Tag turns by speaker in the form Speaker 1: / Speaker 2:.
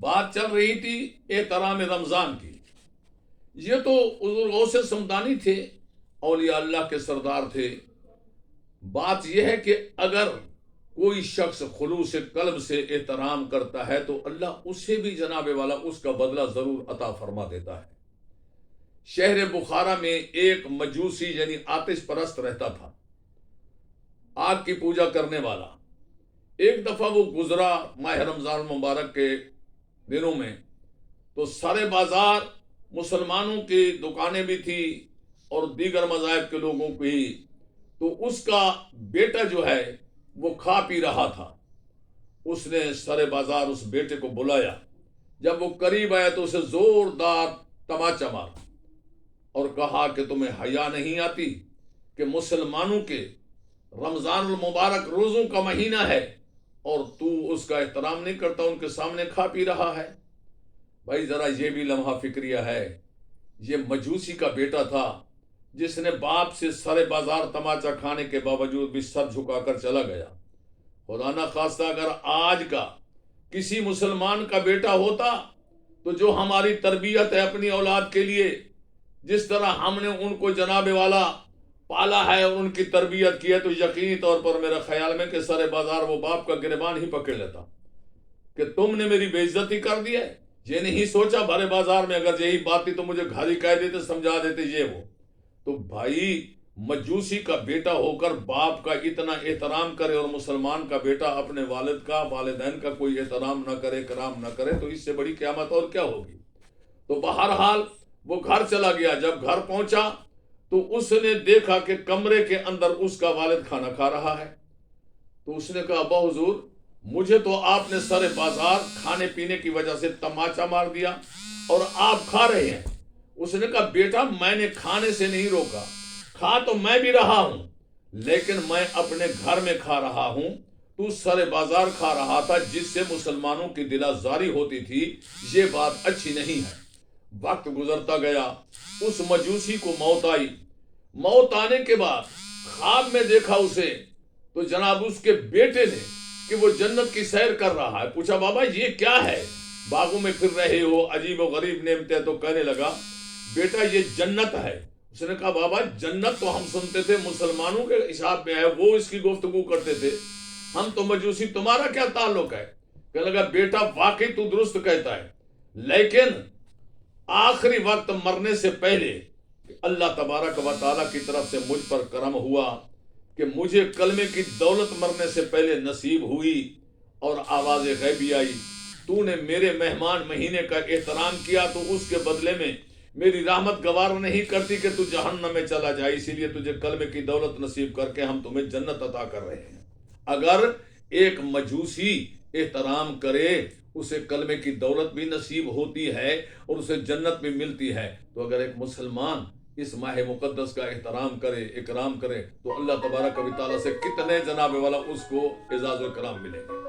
Speaker 1: بات چل رہی تھی احترام رمضان کی. یہ تو حضور غوث سمدانی تھے، اولیاء اللہ کے سردار تھے. بات یہ ہے کہ اگر کوئی شخص خلوص قلب سے احترام کرتا ہے تو اللہ اسے بھی جناب والا اس کا بدلہ ضرور عطا فرما دیتا ہے. شہر بخارا میں ایک مجوسی یعنی آتش پرست رہتا تھا، آگ کی پوجا کرنے والا. ایک دفعہ وہ گزرا ماہ رمضان المبارک کے دنوں میں، تو سارے بازار مسلمانوں کی دکانیں بھی تھی اور دیگر مذاہب کے لوگوں کی. تو اس کا بیٹا جو ہے وہ کھا پی رہا تھا. اس نے سارے بازار اس بیٹے کو بلایا. جب وہ قریب آیا تو اسے زوردار تماچا مارا اور کہا کہ تمہیں حیا نہیں آتی کہ مسلمانوں کے رمضان المبارک روزوں کا مہینہ ہے اور تو اس کا احترام نہیں کرتا، ان کے سامنے کھا پی رہا ہے. بھائی ذرا یہ بھی لمحہ فکریہ ہے. یہ مجوسی کا بیٹا تھا جس نے باپ سے سارے بازار تماچا کھانے کے باوجود بھی سر جھکا کر چلا گیا. خدا نہ خواستہ اگر آج کا کسی مسلمان کا بیٹا ہوتا تو جو ہماری تربیت ہے اپنی اولاد کے لیے، جس طرح ہم نے ان کو جناب والا پالا ہے اور ان کی تربیت کی ہے، تو یقینی طور پر میرا خیال میں کہ سارے بازار وہ باپ کا گریبان ہی پکڑ لیتا کہ تم نے میری بے عزتی کر دی ہے. یہ نہیں سوچا بھرے بازار میں اگر یہی بات تھی تو مجھے گھر ہی کہہ دیتے، سمجھا دیتے یہ وہ. تو بھائی مجوسی کا بیٹا ہو کر باپ کا اتنا احترام کرے اور مسلمان کا بیٹا اپنے والد کا والدین کا کوئی احترام نہ کرے، کرام نہ کرے، تو اس سے بڑی قیامت اور کیا ہوگی. تو بہرحال وہ گھر چلا گیا. جب گھر پہنچا تو اس نے دیکھا کہ کمرے کے اندر اس کا والد کھانا کھا رہا ہے. تو اس نے کہا ابا حضور، مجھے تو آپ نے سارے بازار کھانے پینے کی وجہ سے تماچا مار دیا اور آپ کھا رہے ہیں. اس نے کہا بیٹا میں نے کھانے سے نہیں روکا، کھا تو میں بھی رہا ہوں لیکن میں اپنے گھر میں کھا رہا ہوں، تو سارے بازار کھا رہا تھا جس سے مسلمانوں کی دل آزاری ہوتی تھی. یہ بات اچھی نہیں ہے. وقت گزرتا گیا، اس مجوسی کو موت آئی. موت آنے کے بعد خواب میں دیکھا اسے تو جناب اس کے بیٹے نے کہ وہ جنت کی سیر کر رہا ہے. پوچھا بابا یہ کیا ہے، باغوں میں پھر رہے ہو، عجیب و غریب نعمتیں. تو کہنے لگا بیٹا یہ جنت ہے. اس نے کہا بابا جنت تو ہم سنتے تھے مسلمانوں کے حساب میں ہے، وہ اس کی گفتگو کرتے تھے، ہم تو مجوسی، تمہارا کیا تعلق ہے. کہنے لگا بیٹا واقعی تو درست کہتا ہے، لیکن آخری وقت مرنے سے پہلے اللہ تبارک و تعالیٰ کی طرف سے مجھ پر کرم ہوا کہ مجھے کلمے کی دولت مرنے سے پہلے نصیب ہوئی اور آواز غیبی آئی، تو نے میرے مہمان مہینے کا احترام کیا تو اس کے بدلے میں میری رحمت گوار نہیں کرتی کہ تو جہنم میں چلا جائے، اسی لیے تجھے کلمے کی دولت نصیب کر کے ہم تمہیں جنت عطا کر رہے ہیں. اگر ایک مجوسی احترام کرے اسے کلمے کی دولت بھی نصیب ہوتی ہے اور اسے جنت بھی ملتی ہے، تو اگر ایک مسلمان اس ماہ مقدس کا احترام کرے، اکرام کرے، تو اللہ تبارک و تعالیٰ سے کتنے جناب والا اس کو اعزاز و اکرام ملے گا.